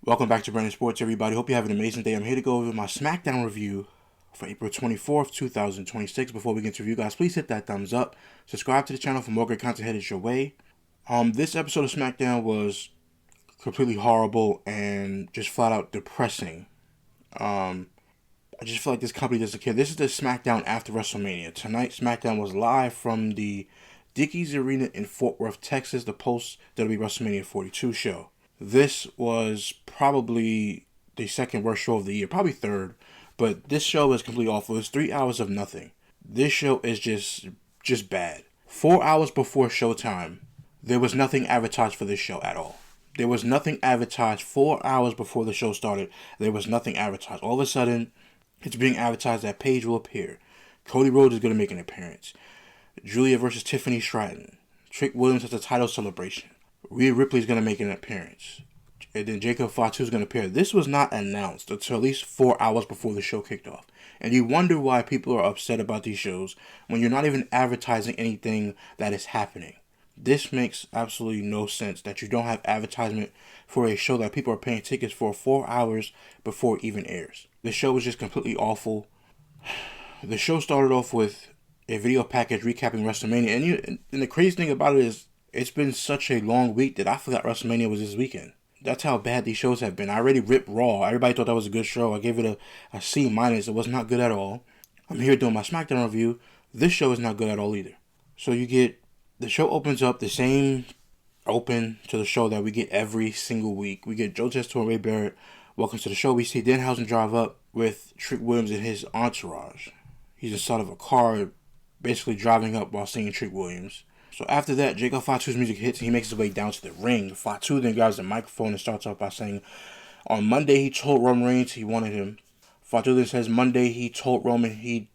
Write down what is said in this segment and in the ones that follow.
Welcome back to Brandon Sports, everybody. Hope you have an amazing day. I'm here to go over my SmackDown review for April 24th, 2026. Before we get to review, guys, please hit that thumbs up. Subscribe to the channel for more great content headed your way. This episode of SmackDown was completely horrible and just flat out depressing. I just feel like this company doesn't care. This is the SmackDown after WrestleMania. Tonight, SmackDown was live from the Dickies Arena in Fort Worth, Texas, the post-WWE WrestleMania 42 show. This was probably the second worst show of the year, probably third, but this show is completely awful. It's 3 hours of nothing. This show is just bad. 4 hours before showtime, there was nothing advertised for this show at all. There was nothing advertised 4 hours before the show started. There was nothing advertised. All of a sudden, it's being advertised that Paige will appear. Cody Rhodes is going to make an appearance. Giulia versus Tiffany Stratton. Trick Williams has a title celebration. Rhea Ripley is going to make an appearance. And then Fatu is going to appear. This was not announced until at least 4 hours before the show kicked off. And you wonder why people are upset about these shows when you're not even advertising anything that is happening. This makes absolutely no sense that you don't have advertisement for a show that people are paying tickets for 4 hours before it even airs. The show was just completely awful. The show started off with a video package recapping WrestleMania. And the crazy thing about it is, it's been such a long week that I forgot WrestleMania was this weekend. That's how bad these shows have been. I already ripped Raw. Everybody thought that was a good show. I gave it a C-. It was not good at all. I'm here doing my SmackDown review. This show is not good at all either. So you get, the show opens up the same open to the show that we get every single week. We get Joe Testo and Ray Barrett. Welcome to the show. We see Danhausen drive up with Trick Williams and his entourage. He's inside of a car, basically driving up while singing Trick Williams. So after that, Fatu's music hits and he makes his way down to the ring. Fatu then grabs the microphone and starts off by saying, on Monday he told Roman Reigns he wanted him. Fatu then says Monday he told Roman he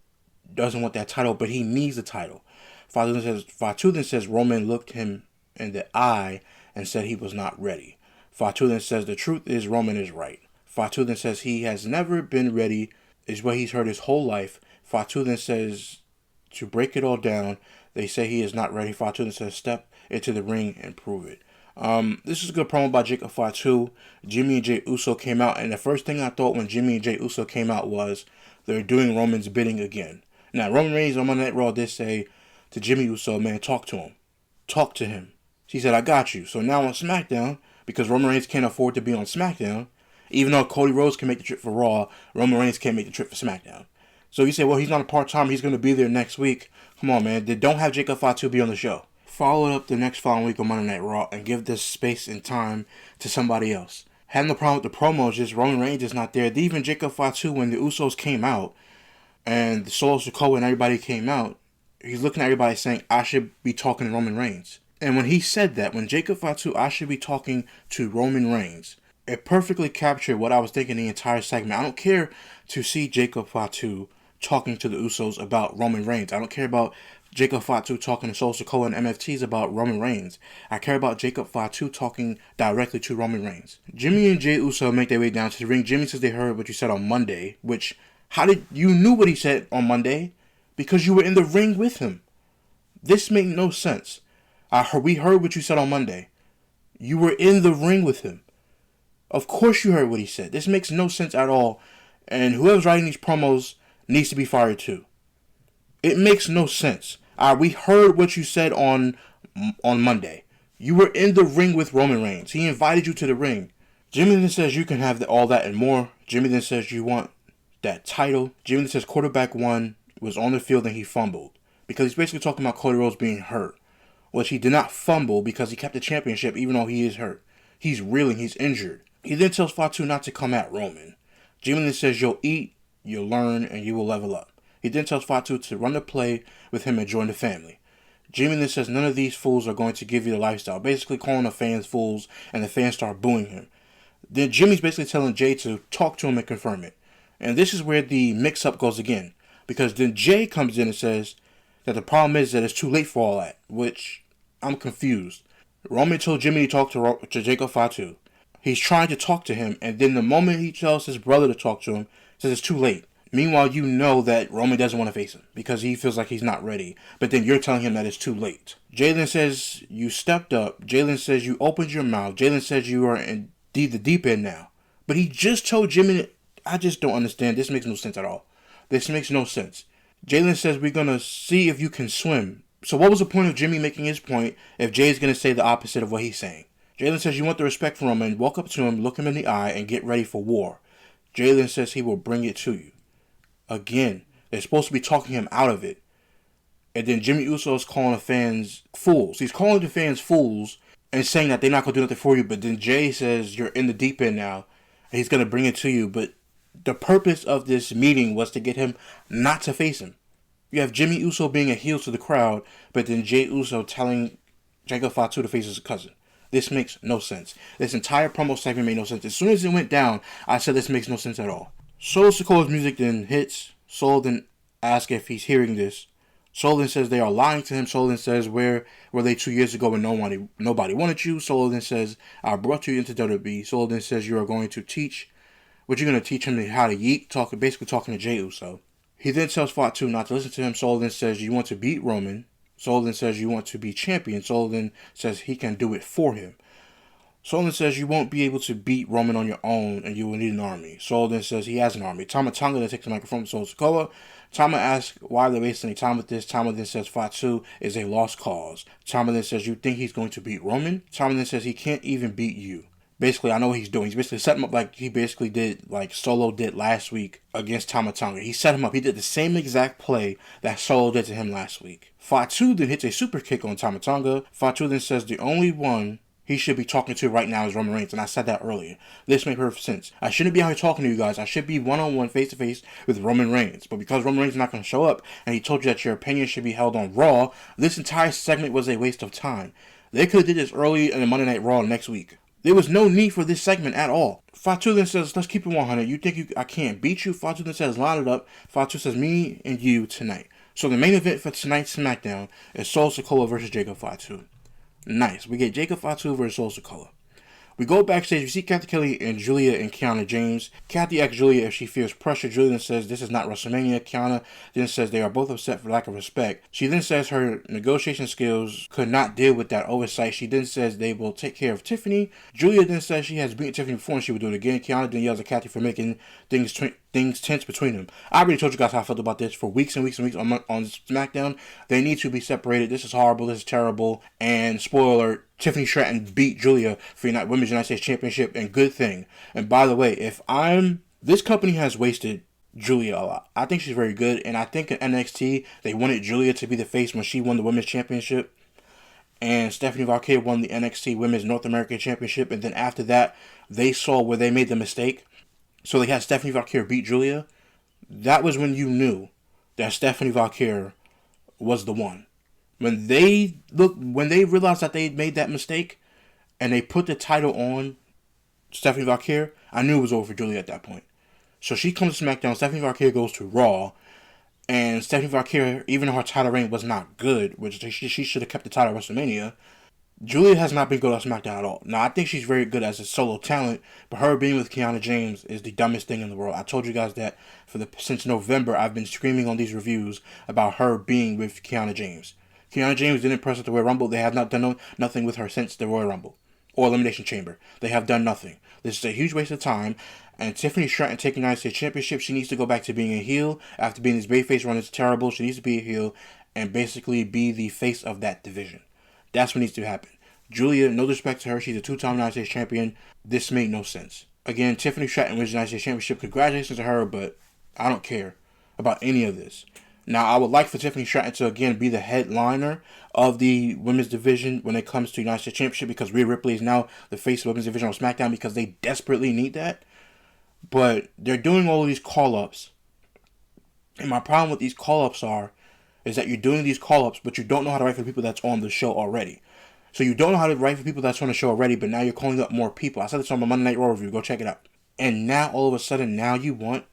doesn't want that title, but he needs the title. Fatu then says Roman looked him in the eye and said he was not ready. Fatu then says the truth is Roman is right. Fatu then says he has never been ready, is what he's heard his whole life. Fatu then says to break it all down, they say he is not ready. Fatu then says step into the ring and prove it. This is a good promo by Fatu. Jimmy and Jey Uso came out, and the first thing I thought when Jimmy and Jey Uso came out was they're doing Roman's bidding again. Now, Roman Reigns on Monday Night Raw did say to Jimmy Uso, man, talk to him. Talk to him. He said, I got you. So now on SmackDown, because Roman Reigns can't afford to be on SmackDown, even though Cody Rhodes can make the trip for Raw, Roman Reigns can't make the trip for SmackDown. So you say, well, he's not a part-timer, he's going to be there next week. Come on, man. They don't have Fatu be on the show. Follow it up the next following week on Monday Night Raw and give this space and time to somebody else. Having no problem with the promos, just Roman Reigns is not there. Even Fatu, when the Usos came out, and the Solo Sikoa and everybody came out, he's looking at everybody saying, I should be talking to Roman Reigns. And when he said that, when Fatu, I should be talking to Roman Reigns, it perfectly captured what I was thinking the entire segment. I don't care to see Fatu talking to the Usos about Roman Reigns. I don't care about Fatu talking to Solo Sikoa and MFTs about Roman Reigns. I care about Fatu talking directly to Roman Reigns. Jimmy and Jey Uso make their way down to the ring. Jimmy says they heard what you said on Monday, which, how did you knew what he said on Monday? Because you were in the ring with him. This made no sense. We heard what you said on Monday. You were in the ring with him. Of course you heard what he said. This makes no sense at all. And whoever's writing these promos needs to be fired too. It makes no sense. We heard what you said on Monday. You were in the ring with Roman Reigns. He invited you to the ring. Jimmy then says you can have all that and more. Jimmy then says you want that title. Jimmy then says quarterback one was on the field and he fumbled. Because he's basically talking about Cody Rhodes being hurt. Which he did not fumble because he kept the championship even though he is hurt. He's reeling. He's injured. He then tells Fatu not to come at Roman. Jimmy then says you'll eat, you'll learn, and you will level up. He then tells Fatu to run the play with him and join the family. Jimmy then says none of these fools are going to give you the lifestyle. Basically calling the fans fools, and the fans start booing him. Then Jimmy's basically telling Jay to talk to him and confirm it. And this is where the mix-up goes again. Because then Jay comes in and says that the problem is that it's too late for all that. Which, I'm confused. Roman told Jimmy to talk to Fatu. He's trying to talk to him, and then the moment he tells his brother to talk to him, says it's too late. Meanwhile, you know that Roman doesn't want to face him because he feels like he's not ready. But then you're telling him that it's too late. Jalen says you stepped up. Jalen says you opened your mouth. Jalen says you are in the deep end now. But he just told Jimmy, I just don't understand. This makes no sense at all. This makes no sense. Jalen says, we're going to see if you can swim. So what was the point of Jimmy making his point if Jay's going to say the opposite of what he's saying? Jalen says, you want the respect from Roman, walk up to him, look him in the eye, and get ready for war. Jalen says he will bring it to you. Again, they're supposed to be talking him out of it. And then Jimmy Uso is calling the fans fools. He's calling the fans fools and saying that they're not going to do nothing for you. But then Jay says, you're in the deep end now. And he's going to bring it to you. But the purpose of this meeting was to get him not to face him. You have Jimmy Uso being a heel to the crowd, but then Jay Uso telling Jacob Fatu to face his cousin. This makes no sense. This entire promo segment made no sense. As soon as it went down, I said this makes no sense at all. Solo Sikoa's music then hits. Solo then asks if he's hearing this. Solo then says they are lying to him. Solo then says, where were they 2 years ago when nobody wanted you? Solo then says, I brought you into WWE. Solo then says, you are going to teach. What you're going to teach him how to yeet? Basically talking to Jey Uso. He then tells Fatu not to listen to him. Solo then says, you want to beat Roman. Solo then says, you want to be champion. Solo then says he can do it for him. Solo then says, you won't be able to beat Roman on your own and you will need an army. Solo then says he has an army. Tama Tonga then takes the microphone from Solo Sikoa. Tama asks why they're wasting any time with this. Tama then says Fatu is a lost cause. Tama then says, you think he's going to beat Roman? Tama then says he can't even beat you. Basically, I know what he's doing. He's basically setting him up like he basically did, like Solo did last week against Tama Tonga. He set him up. He did the same exact play that Solo did to him last week. Fatu then hits a super kick on Tama Tonga. Fatu then says the only one he should be talking to right now is Roman Reigns, and I said that earlier. This makes perfect sense. I shouldn't be out here talking to you guys. I should be one-on-one, face-to-face with Roman Reigns. But because Roman Reigns is not going to show up, and he told you that your opinion should be held on Raw, this entire segment was a waste of time. They could have did this early in the Monday Night Raw next week. There was no need for this segment at all. Fatu then says, let's keep it 100. You think I can't beat you? Fatu then says, line it up. Fatu says, me and you tonight. So the main event for tonight's SmackDown is Solo Sikoa versus Jacob Fatu. Nice. We get Jacob Fatu versus Solo Sikoa. We go backstage. We see Kathy Kelly and Giulia and Kiana James. Kathy asks Giulia if she feels pressure. Giulia then says this is not WrestleMania. Kiana then says they are both upset for lack of respect. She then says her negotiation skills could not deal with that oversight. She then says they will take care of Tiffany. Giulia then says she has beaten Tiffany before and she will do it again. Kiana then yells at Kathy for making things tense between them. I already told you guys how I felt about this for weeks and weeks and weeks on SmackDown. They need to be separated. This is horrible. This is terrible. And spoiler alert, Tiffany Stratton beat Giulia for Women's United States Championship, and good thing. And by the way, this company has wasted Giulia a lot. I think she's very good, and I think in NXT, they wanted Giulia to be the face when she won the Women's Championship, and Stephanie Valkyrie won the NXT Women's North American Championship, and then after that, they saw where they made the mistake, so they had Stephanie Valkyrie beat Giulia. That was when you knew that Stephanie Valkyrie was the one. When they realized that they made that mistake and they put the title on Stephanie Valkyrie, I knew it was over for Giulia at that point. So she comes to SmackDown, Stephanie Valkyrie goes to Raw, and Stephanie Valkyrie, even though her title reign was not good, which she should have kept the title at WrestleMania, Giulia has not been good on SmackDown at all. Now, I think she's very good as a solo talent, but her being with Kiana James is the dumbest thing in the world. I told you guys that since November, I've been screaming on these reviews about her being with Kiana James. Kiana James didn't impress at the Royal Rumble. They have not done nothing with her since the Royal Rumble or Elimination Chamber. They have done nothing. This is a huge waste of time. And Tiffany Stratton taking United States Championship, she needs to go back to being a heel. After being this babyface run, it's terrible. She needs to be a heel and basically be the face of that division. That's what needs to happen. Giulia, no disrespect to her, she's a two-time United States Champion. This made no sense. Again, Tiffany Stratton wins the United States Championship. Congratulations to her, but I don't care about any of this. Now, I would like for Tiffany Stratton to, again, be the headliner of the women's division when it comes to United States Championship because Rhea Ripley is now the face of the women's division on SmackDown because they desperately need that. But they're doing all of these call-ups. And my problem with these call-ups is that you're doing these call-ups, but you don't know how to write for the people that's on the show already. So you don't know how to write for people that's on the show already, but now you're calling up more people. I said this on my Monday Night Raw review. Go check it out. And now, all of a sudden, now you want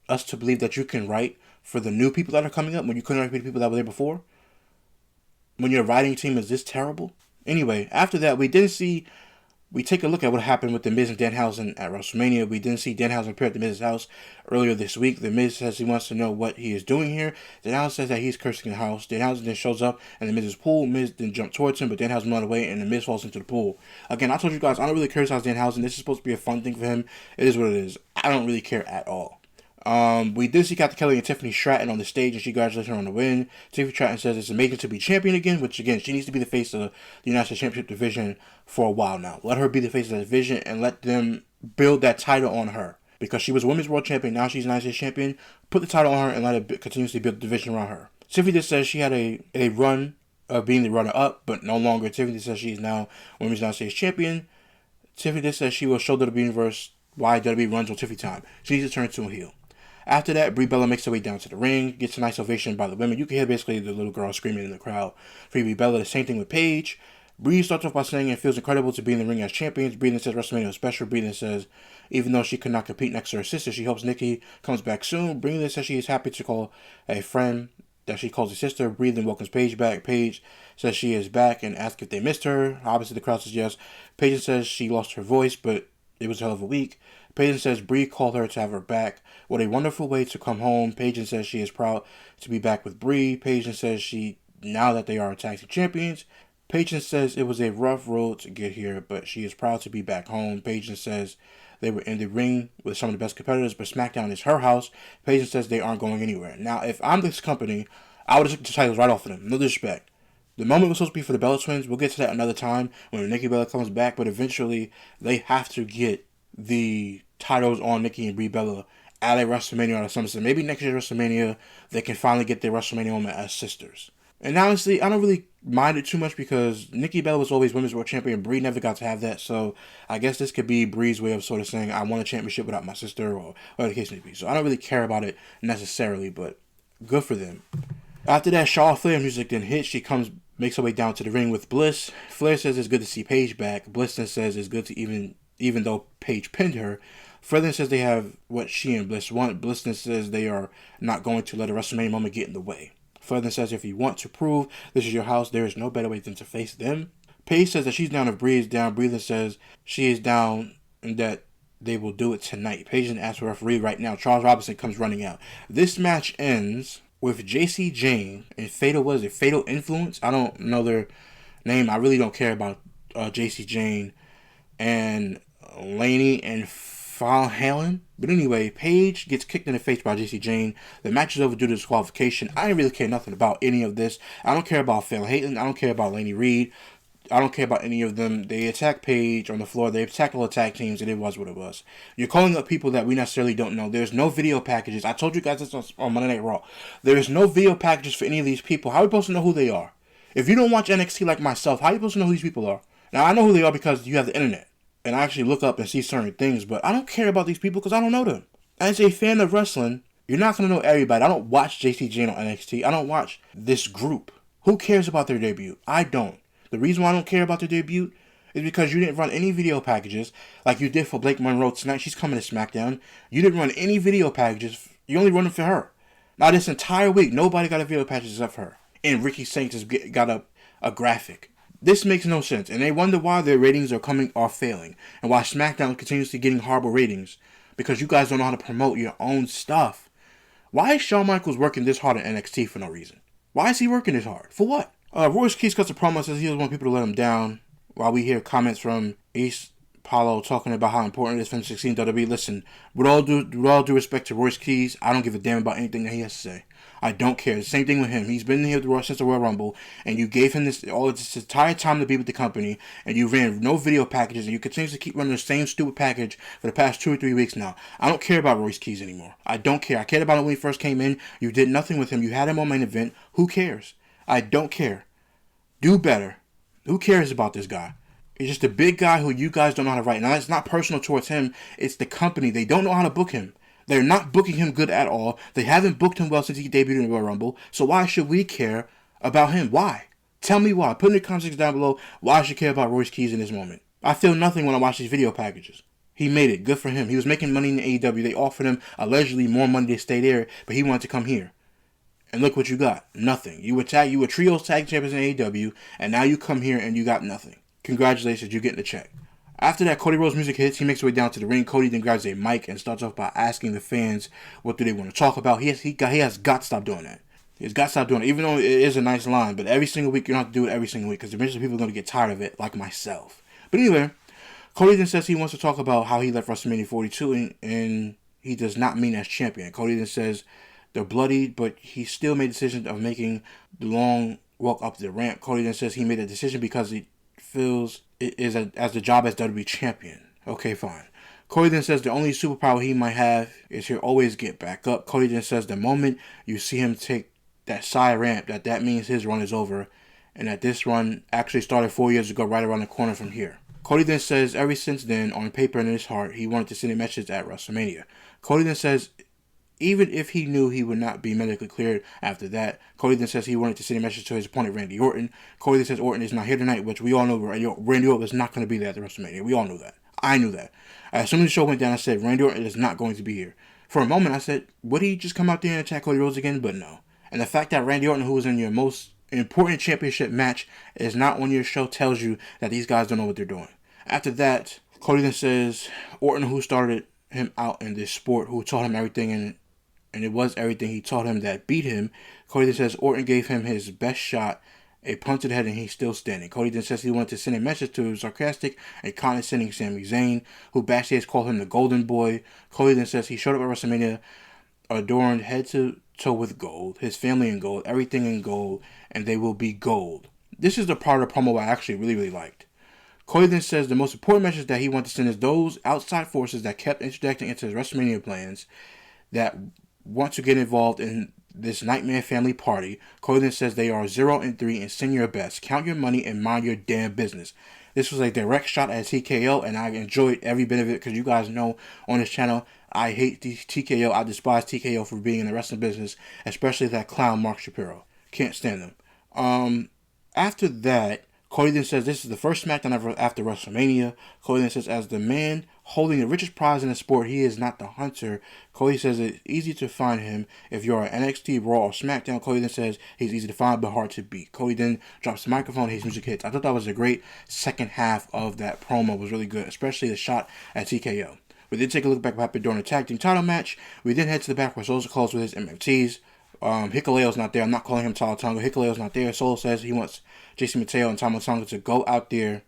us to believe that you can write for the new people that are coming up when you couldn't write for the people that were there before? When your writing team is this terrible? Anyway, after that, we didn't see we take a look at what happened with The Miz and Danhausen at WrestleMania. We didn't see Danhausen appear at The Miz's house earlier this week. The Miz says he wants to know what he is doing here. Danhausen says that he's cursing the house. Danhausen then shows up in The Miz's pool. Miz then jumps towards him, but Danhausen runs away, and The Miz falls into the pool. Again, I told you guys, I don't really criticize Danhausen. This is supposed to be a fun thing for him. It is what it is. I don't really care at all. We did see Captain Kelly and Tiffany Stratton on the stage, and she congratulates her on the win. Tiffany Stratton says it's amazing to be champion again, which again, she needs to be the face of the United States Championship division for a while now. Let her be the face of that division and let them build that title on her. Because she was Women's World Champion, now she's United States Champion. Put the title on her and let it continuously build the division around her. Tiffany just says she had a run of being the runner-up, but no longer. Tiffany says she is now Women's United States Champion. Tiffany just says she will show the universe why WWE runs on Tiffany time. She needs to turn into a heel. After that, Brie Bella makes her way down to the ring, gets a nice ovation by the women. You can hear basically the little girl screaming in the crowd for Brie Bella. The same thing with Paige. Brie starts off by saying it feels incredible to be in the ring as champions. Brie then says WrestleMania was special. Brie then says even though she could not compete next to her sister, she hopes Nikki comes back soon. Brie then says she is happy to call a friend that she calls a sister. Brie then welcomes Paige back. Paige says she is back and asks if they missed her. Obviously, the crowd says yes. Paige says she lost her voice, but it was a hell of a week. Paige says Brie called her to have her back. What a wonderful way to come home. Paige says she is proud to be back with Brie. Paige says now that they are tag team champions. Paige says it was a rough road to get here, but she is proud to be back home. Paige says they were in the ring with some of the best competitors, but SmackDown is her house. Paige says they aren't going anywhere. Now, if I'm this company, I would have took the titles right off of them. No disrespect. The moment was supposed to be for the Bella Twins. We'll get to that another time when Nikki Bella comes back, but eventually they have to get the titles on Nikki and Brie Bella at a WrestleMania or something. Maybe next year's WrestleMania, they can finally get their WrestleMania moment as sisters. And honestly, I don't really mind it too much because Nikki Bella was always Women's World Champion. Brie never got to have that, so I guess this could be Brie's way of sort of saying, I want a championship without my sister, or whatever the case may be. So I don't really care about it necessarily, but good for them. After that, Charlotte Flair music then hits. She makes her way down to the ring with Bliss. Flair says it's good to see Paige back. Bliss then says it's good to even though Paige pinned her. Flair then says they have what she and Bliss want. Bliss then says they are not going to let a WrestleMania moment get in the way. Flair then says if you want to prove this is your house, there is no better way than to face them. Paige says that she's down if Brie is down. Brie then says she is down and that they will do it tonight. Paige then asks for a referee right now. Charles Robinson comes running out. This match ends with JC Jane and Fatal Influence? I don't know their name. I really don't care about JC Jane and Laney and Van Halen. But anyway, Paige gets kicked in the face by JC Jane. The match is over due to disqualification. I didn't really care nothing about any of this. I don't care about Van Halen. I don't care about Laney Reed. I don't care about any of them. They attacked Paige on the floor. They attacked all the tag teams, and it was what it was. You're calling up people that we necessarily don't know. There's no video packages. I told you guys this on Monday Night Raw. There's no video packages for any of these people. How are we supposed to know who they are? If you don't watch NXT like myself, how are you supposed to know who these people are? Now, I know who they are because you have the internet. And I actually look up and see certain things, but I don't care about these people because I don't know them. As a fan of wrestling, you're not going to know everybody. I don't watch JC Jane on NXT. I don't watch this group. Who cares about their debut? I don't. The reason why I don't care about their debut is because you didn't run any video packages like you did for Blake Monroe tonight. She's coming to SmackDown. You didn't run any video packages. You only run them for her. Now, this entire week, nobody got a video package except for her. And Ricky Saints has got a graphic. This makes no sense, and they wonder why their ratings are failing, and why SmackDown continuously getting horrible ratings, because you guys don't know how to promote your own stuff. Why is Shawn Michaels working this hard at NXT for no reason? Why is he working this hard? For what? Royce Keys cuts a promo and says he doesn't want people to let him down, while we hear comments from Ace Apollo talking about how important it is for him to succeed in WWE. Listen, with all due respect to Royce Keys, I don't give a damn about anything that he has to say. I don't care. The same thing with him. He's been here since the Royal Rumble, and you gave him this entire time to be with the company, and you ran no video packages, and you continue to keep running the same stupid package for the past 2 or 3 weeks now. I don't care about Royce Keys anymore. I don't care. I cared about him when he first came in. You did nothing with him. You had him on main event. Who cares? I don't care. Do better. Who cares about this guy? He's just a big guy who you guys don't know how to write. Now, it's not personal towards him. It's the company. They don't know how to book him. They're not booking him good at all. They haven't booked him well since he debuted in the Royal Rumble. So why should we care about him? Why? Tell me why. Put in the comments down below why I should care about Royce Keys in this moment. I feel nothing when I watch these video packages. He made it. Good for him. He was making money in the AEW. They offered him allegedly more money to stay there, but he wanted to come here. And look what you got. Nothing. You were trios tag champions in AEW, and now you come here and you got nothing. Congratulations, you're getting a check. After that, Cody Rhodes' music hits. He makes his way down to the ring. Cody then grabs a mic and starts off by asking the fans what do they want to talk about. He has got to stop doing that. He's got to stop doing it, even though it is a nice line. But every single week, you don't have to do it every single week because eventually people are going to get tired of it, like myself. But anyway, Cody then says he wants to talk about how he left WrestleMania 42 and he does not mean as champion. Cody then says they're bloody, but he still made the decision of making the long walk up the ramp. Cody then says he made a decision because he feels it is as the job as WWE champion. Okay, fine. Cody then says the only superpower he might have is he'll always get back up. Cody then says the moment you see him take that side ramp, that means his run is over, and that this run actually started 4 years ago right around the corner from here. Cody then says ever since then, on paper and in his heart, he wanted to send a message at WrestleMania. Cody then says even if he knew he would not be medically cleared after that, Cody then says he wanted to send a message to his opponent, Randy Orton. Cody then says Orton is not here tonight, which we all know Randy Orton is not going to be there at the WrestleMania. We all knew that. I knew that. As soon as the show went down, I said Randy Orton is not going to be here. For a moment, I said, would he just come out there and attack Cody Rhodes again? But no. And the fact that Randy Orton, who was in your most important championship match, is not on your show tells you that these guys don't know what they're doing. After that, Cody then says Orton, who started him out in this sport, who taught him everything, and it was everything he taught him that beat him. Cody then says Orton gave him his best shot, a punch to the head, and he's still standing. Cody then says he wanted to send a message to sarcastic and condescending Sami Zayn, who backstage called him the Golden Boy. Cody then says he showed up at WrestleMania adorned head to toe with gold, his family in gold, everything in gold, and they will be gold. This is the part of the promo I actually really liked. Cody then says the most important message that he wanted to send is those outside forces that kept interjecting into his WrestleMania plans that want to get involved in this nightmare family party. Cody then says they are 0-3 and send your best. Count your money and mind your damn business. This was a direct shot at TKO, and I enjoyed every bit of it because you guys know on this channel I hate TKO. I despise TKO for being in the wrestling business, especially that clown Mark Shapiro. Can't stand him. After that, Cody then says this is the first SmackDown ever after WrestleMania. Cody then says as the man holding the richest prize in the sport, he is not the hunter. Cody says it's easy to find him if you're an NXT, Raw, or SmackDown. Cody then says he's easy to find but hard to beat. Cody then drops the microphone, his music hits. I thought that was a great second half of that promo. It was really good, especially the shot at TKO. We did take a look back at what happened during the tag team title match. We then head to the back where Solo's close with his MFTs. Hikuleo's not there. I'm not calling him Tama Tonga. Hikuleo's not there. Solo says he wants Jason Mateo and Tama Tonga to go out there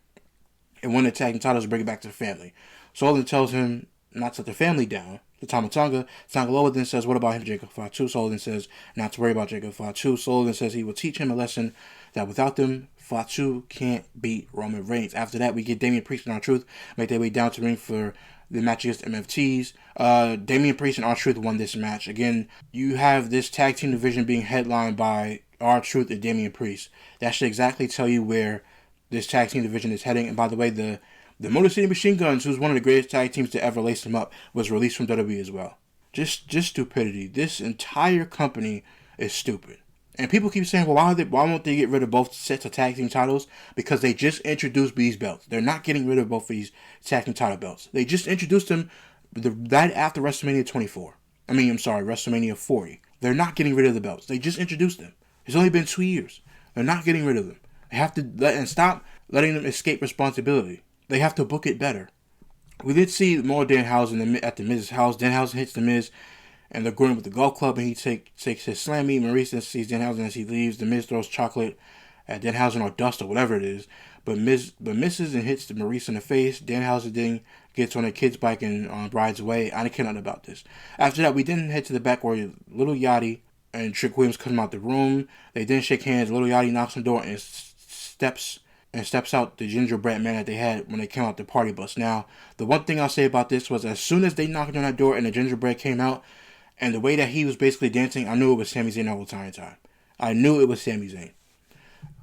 and win the tag team titles and bring it back to the family. Solo then tells him not to let the family down. To Tama Tonga. Tangaloa then says, what about him, Jacob Fatu? Solo then says, not to worry about Jacob Fatu. Solo then says he will teach him a lesson that without them, Fatu can't beat Roman Reigns. After that, we get Damian Priest and R-Truth make their way down to the ring for the match against MFTs. Damian Priest and R-Truth won this match. Again, you have this tag team division being headlined by R-Truth and Damian Priest. That should exactly tell you where this tag team division is heading. And by the way, the Motor City Machine Guns, who's one of the greatest tag teams to ever lace them up, was released from WWE as well. Just stupidity. This entire company is stupid. And people keep saying, well, why won't they get rid of both sets of tag team titles? Because they just introduced these belts. They're not getting rid of both of these tag team title belts. They just introduced them right after WrestleMania 24. WrestleMania 40. They're not getting rid of the belts. They just introduced them. It's only been 2 years. They're not getting rid of them. They have to stop letting them escape responsibility. They have to book it better. We did see more Danhausen at the Miz's house. Danhausen hits the Miz, and they're going with the golf club, and he takes his slammy. Maurice sees Danhausen as he leaves. The Miz throws chocolate at Danhausen or dust or whatever it is, but misses and hits the Maurice in the face. Danhausen then gets on a kid's bike and rides away. I don't care nothing about this. After that, we then head to the back where Lil Yachty and Trick Williams come out the room. They then shake hands. Lil Yachty knocks on the door and steps out the gingerbread man that they had when they came out the party bus. Now, the one thing I'll say about this was as soon as they knocked on that door and the gingerbread came out, and the way that he was basically dancing, I knew it was Sami Zayn the whole entire time. I knew it was Sami Zayn.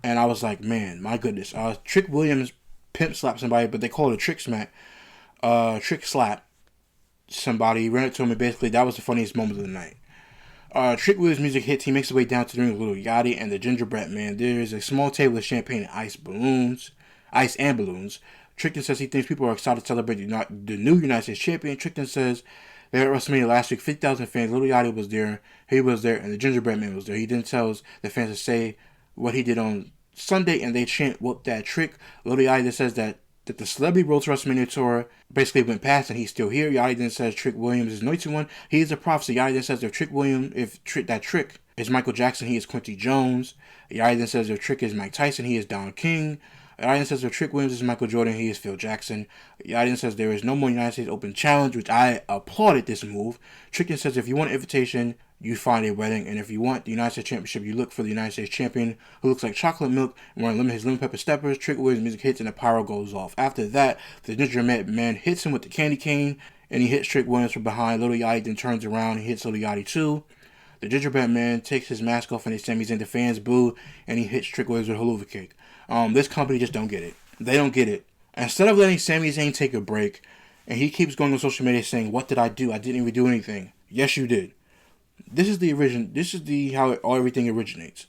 And I was like, man, my goodness. Trick Williams pimp slapped somebody, but they call it a trick smack. Trick slap somebody. He ran up to him, and basically that was the funniest moment of the night. Trick Williams' music hits. He makes his way down to the ring with Lil Yachty and the gingerbread man. There's a small table with champagne and ice and balloons. Trickton says he thinks people are excited to celebrate the new United States champion. Trickton says they were at WrestleMania last week, 50,000 fans. Lil Yachty was there, he was there, and the gingerbread man was there. He then tells the fans to say what he did on Sunday, and they chant, "Whoop that trick." Lil Yachty says that that the Celebrity Road to WrestleMania tour basically went past and he's still here. Yachty then says Trick Williams is anointed one. He is a prophecy. Yachty then says if Trick is Michael Jackson, he is Quincy Jones. Yachty then says if Trick is Mike Tyson, he is Don King. Yachty then says if Trick Williams is Michael Jordan, he is Phil Jackson. Yachty then says there is no more United States Open Challenge, which I applauded this move. Trick then says if you want an invitation, you find a wedding, and if you want the United States Championship, you look for the United States Champion who looks like chocolate milk and wearing his lemon pepper steppers. Trick Williams' music hits and the pyro goes off. After that, the Gingerbread Man hits him with the candy cane, and he hits Trick Williams from behind. Lil Yachty then turns around and hits Lil Yachty too. The Gingerbread Man takes his mask off and his Sami Zayn. The fans boo, and he hits Trick Williams with a haluva cake. This company just don't get it. They don't get it. Instead of letting Sami Zayn take a break, and he keeps going on social media saying, "What did I do? I didn't even do anything." Yes, you did. This is how everything originates.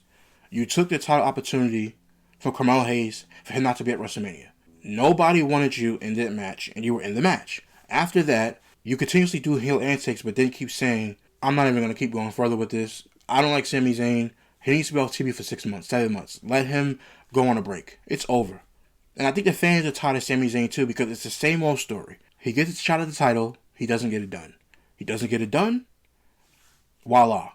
You took the title opportunity from Carmelo Hayes for him not to be at WrestleMania. Nobody wanted you in that match, and you were in the match. After that, you continuously do heel antics, but then keep saying, "I'm not even going to keep going further with this. I don't like Sami Zayn. He needs to be off TV for 6 months, 7 months. Let him go on a break. It's over." And I think the fans are tired of Sami Zayn too, because it's the same old story. He gets a shot at the title, he doesn't get it done. He doesn't get it done, voila.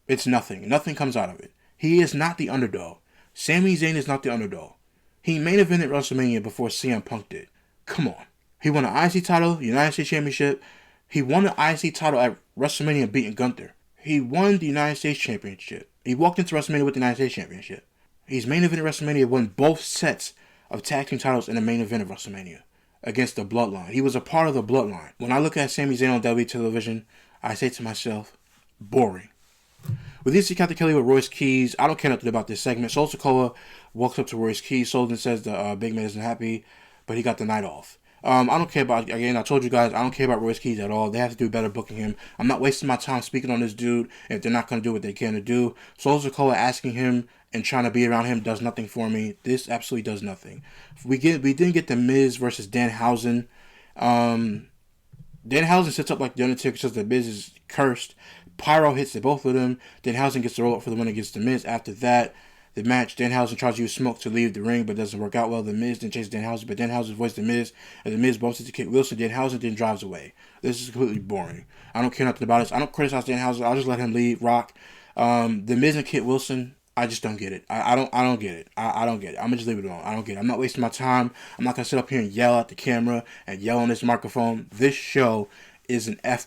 It's nothing. Nothing comes out of it. He is not the underdog. Sami Zayn is not the underdog. He main evented WrestleMania before CM Punk did. Come on. He won an IC title, United States Championship. He won the IC title at WrestleMania beating Gunther. He won the United States Championship. He walked into WrestleMania with the United States Championship. He's main evented WrestleMania, won both sets of tag team titles in the main event of WrestleMania against the Bloodline. He was a part of the Bloodline. When I look at Sami Zayn on WWE television, I say to myself, boring. With this, Captain Kelly with Royce Keys. I don't care nothing about this segment. Sol Sikoa walks up to Royce Keys. Solden says the big man isn't happy, but he got the night off. I don't care about, again, I told you guys, I don't care about Royce Keys at all. They have to do better booking him. I'm not wasting my time speaking on this dude if they're not going to do what they can to do. Sol Sikoa asking him and trying to be around him does nothing for me. This absolutely does nothing. We didn't get the Miz versus Danhausen. Danhausen sits up like the Undertaker, says the Miz is cursed. Pyro hits the both of them. Danhausen gets the roll up for the win against the Miz. After that, the match, Danhausen tries to use smoke to leave the ring, but doesn't work out well. The Miz then chases Danhausen, but Danhausen voices the Miz, and the Miz bumps into Kit Wilson. Danhausen then drives away. This is completely boring. I don't care nothing about this. I don't criticize Danhausen. I'll just let him leave, rock. The Miz and Kit Wilson, I just don't get it. I don't get it. I don't get it. I'm going to just leave it alone. I don't get it. I'm not wasting my time. I'm not going to sit up here and yell at the camera and yell on this microphone. This show is an F+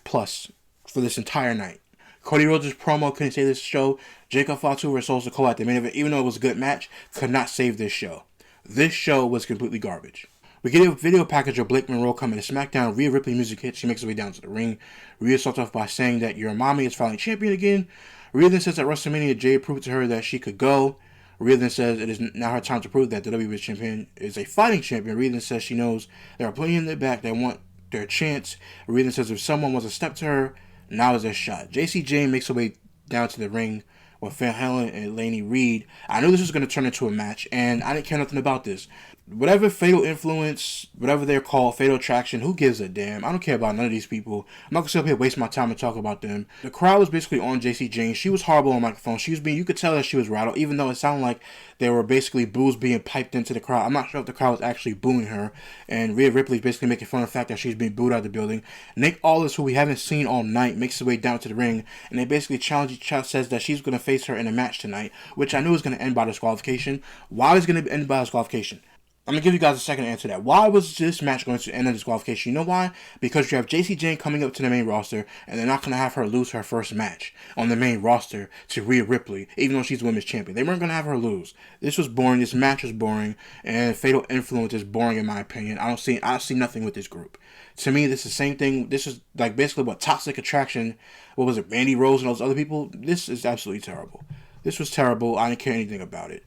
for this entire night. Cody Rhodes' promo couldn't save this show. Jacob Fatu versus Sol Sikoa at the main event, even though it was a good match, could not save this show. This show was completely garbage. We get a video package of Blake Monroe coming to SmackDown. Rhea Ripley music hits. She makes her way down to the ring. Rhea starts off by saying that your mommy is finally champion again. Rhea then says at WrestleMania, Jade proved to her that she could go. Rhea then says it is now her time to prove that the WWE Champion is a fighting champion. Rhea then says she knows there are plenty in the back that want their chance. Rhea then says if someone wants to step to her, now is their shot. JC Jane makes her way down to the ring with Van Halen and Laney Reed. I knew this was going to turn into a match, and I didn't care nothing about this. Whatever Fatal Influence, whatever they're called, Fatal Attraction, who gives a damn? I don't care about none of these people. I'm not going to sit up here and waste my time and talk about them. The crowd was basically on JC Jane. She was horrible on the microphone. You could tell that she was rattled, even though it sounded like there were basically boos being piped into the crowd. I'm not sure if the crowd was actually booing her. And Rhea Ripley's basically making fun of the fact that she's being booed out of the building. Nick Aldis, who we haven't seen all night, makes his way down to the ring. And they basically challenge each other, says that she's going to face her in a match tonight, which I knew was going to end by disqualification. Why is it going to end by disqualification? I'm going to give you guys a second to answer that. Why was this match going to end in disqualification? You know why? Because you have JC Jane coming up to the main roster, and they're not going to have her lose her first match on the main roster to Rhea Ripley, even though she's women's champion. They weren't going to have her lose. This was boring. This match was boring, and Fatal Influence is boring in my opinion. I see nothing with this group. To me, this is the same thing. This is like basically what Toxic Attraction, what was it, Randy Rose and those other people? This is absolutely terrible. This was terrible. I didn't care anything about it.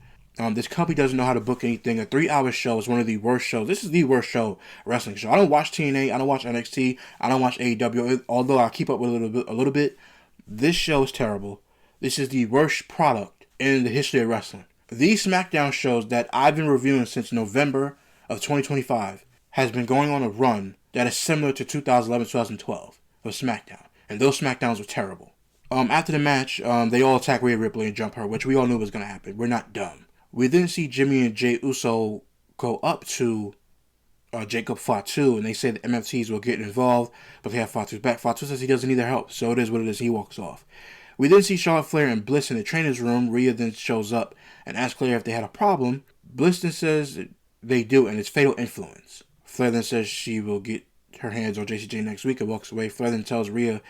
This company doesn't know how to book anything. A 3-hour show is one of the worst shows. This is the worst wrestling show. I don't watch TNA. I don't watch NXT. I don't watch AEW. Although I keep up with a little bit. This show is terrible. This is the worst product in the history of wrestling. These SmackDown shows that I've been reviewing since November of 2025 has been going on a run that is similar to 2011-2012 of SmackDown. And those SmackDowns were terrible. After the match, they all attack Rhea Ripley and jump her, which we all knew was going to happen. We're not dumb. We then see Jimmy and Jey Uso go up to Jacob Fatu, and they say the MFTs will get involved, but they have Fatu's back. Fatu says he doesn't need their help, so it is what it is. He walks off. We then see Charlotte Flair and Bliss in the trainer's room. Rhea then shows up and asks Flair if they had a problem. Bliss then says they do, and it's fatal influence. Flair then says she will get her hands on JCJ next week and walks away. Flair then tells Rhea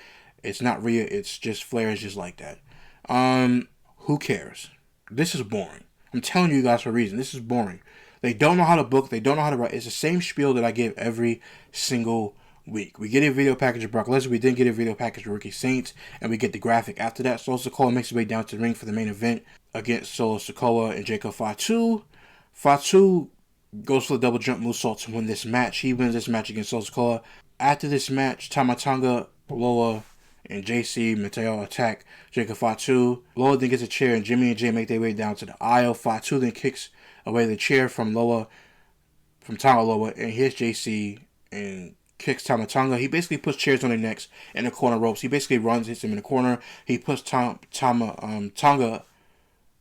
it's not Rhea, it's just Flair is just like that. Who cares? This is boring. I'm telling you guys for a reason. This is boring. They don't know how to book. They don't know how to write. It's the same spiel that I give every single week. We get a video package of Brock Lesnar. We didn't get a video package of Ricky Saints. And we get the graphic after that. Solo Sikoa makes his way down to the ring for the main event against Solo Sikoa and Jacob Fatu. Fatu goes for the double jump moonsault to win this match. He wins this match against Solo Sikoa. After this match, Tama Tonga, Loa, and JC Mateo attack Jacob Fatu. Loa then gets a chair, and Jimmy and Jay make their way down to the aisle. Fatu then kicks away the chair from Tama Loa, and hits JC and kicks Tama Tonga. He basically puts chairs on their necks in the corner ropes. He basically hits him in the corner. He puts Tonga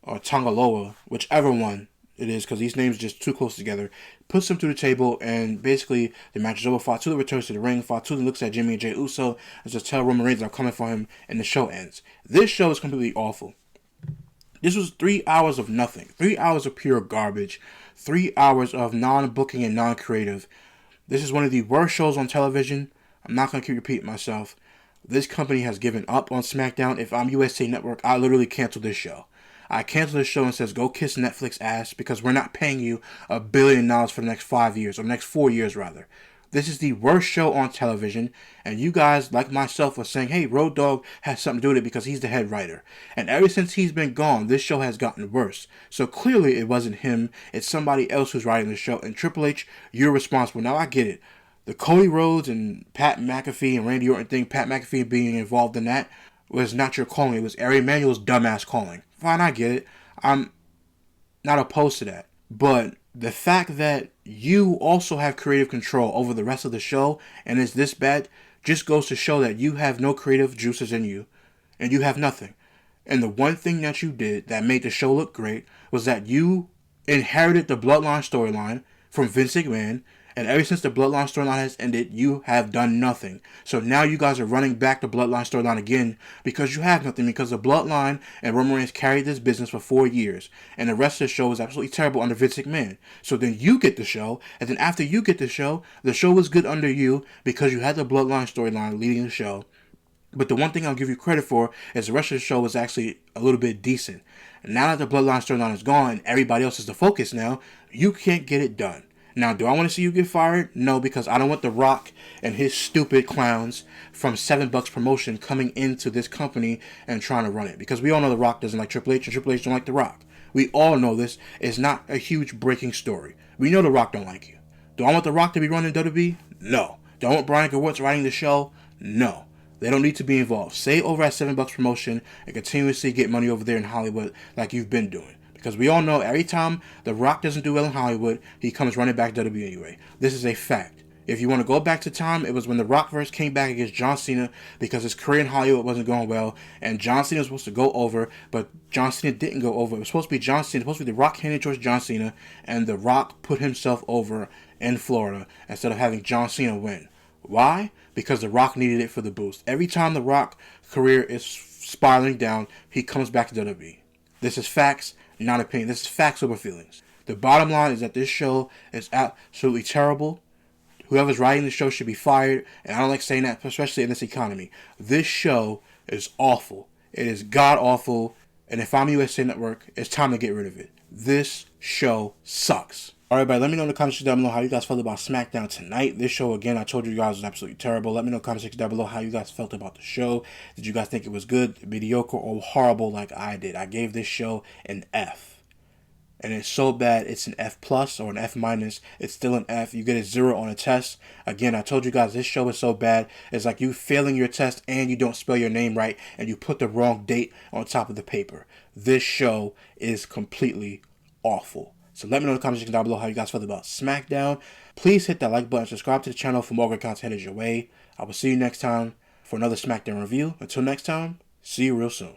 or Tonga Loa, whichever one it is, because these names are just too close together, puts him through the table, and basically the match is over. Fatu returns to the ring. Fatu looks at Jimmy and Jay Uso and just tell Roman Reigns I'm coming for him, and the show ends. This show is completely awful. This was 3 hours of nothing. 3 hours of pure garbage. 3 hours of non-booking and non-creative. This is one of the worst shows on television. I'm not going to keep repeating myself. This company has given up on SmackDown. If I'm USA Network, I literally cancel this show. I cancel this show and says, go kiss Netflix ass, because we're not paying you $1 billion for the next 5 years, or the next 4 years rather. This is the worst show on television, and you guys, like myself, were saying, hey, Road Dogg has something to do with it because he's the head writer. And ever since he's been gone, this show has gotten worse. So clearly it wasn't him, it's somebody else who's writing the show. And Triple H, you're responsible. Now I get it. The Cody Rhodes and Pat McAfee and Randy Orton thing, Pat McAfee being involved in that, was not your calling. It was Ari Emanuel's dumbass calling. Fine, I get it. I'm not opposed to that. But the fact that you also have creative control over the rest of the show and it's this bad just goes to show that you have no creative juices in you and you have nothing. And the one thing that you did that made the show look great was that you inherited the Bloodline storyline from Vince McMahon, and ever since the Bloodline storyline has ended, you have done nothing. So now you guys are running back the Bloodline storyline again because you have nothing, because the Bloodline and Roman Reigns carried this business for 4 years, and the rest of the show was absolutely terrible under Vince McMahon. So then you get the show, and then after you get the show was good under you because you had the Bloodline storyline leading the show. But the one thing I'll give you credit for is the rest of the show was actually a little bit decent. And now that the Bloodline storyline is gone and everybody else is the focus now, you can't get it done. Now, do I want to see you get fired? No, because I don't want The Rock and his stupid clowns from $7 Promotion coming into this company and trying to run it. Because we all know The Rock doesn't like Triple H and Triple H don't like The Rock. We all know this. It's not a huge breaking story. We know The Rock don't like you. Do I want The Rock to be running WWE? No. Do I want Brian Gewirtz writing the show? No. They don't need to be involved. Stay over at $7 Promotion and continuously get money over there in Hollywood like you've been doing. Because we all know every time The Rock doesn't do well in Hollywood, he comes running back to WWE anyway. This is a fact. If you want to go back to time, it was when The Rock first came back against John Cena because his career in Hollywood wasn't going well, and John Cena was supposed to go over, but John Cena didn't go over. It was supposed to be John Cena, supposed to be The Rock handed towards John Cena, and The Rock put himself over in Florida instead of having John Cena win. Why? Because The Rock needed it for the boost. Every time The Rock career is spiraling down, he comes back to WWE. This is facts, not opinion. This is facts over feelings. The bottom line is that this show is absolutely terrible. Whoever's writing the show should be fired, and I don't like saying that, especially in this economy. This show is awful. It is god-awful, and if I'm USA Network, it's time to get rid of it. This show sucks. Alright, everybody, let me know in the comments section down below how you guys felt about SmackDown tonight. This show, again, I told you guys was absolutely terrible. Let me know in the comments section down below how you guys felt about the show. Did you guys think it was good, mediocre, or horrible like I did? I gave this show an F. And it's so bad, it's an F plus or an F minus. It's still an F. You get a 0 on a test. Again, I told you guys this show is so bad. It's like you failing your test and you don't spell your name right and you put the wrong date on top of the paper. This show is completely awful. So let me know in the comments section down below how you guys felt about SmackDown. Please hit that like button, subscribe to the channel for more great content headed your way. I will see you next time for another SmackDown review. Until next time, see you real soon.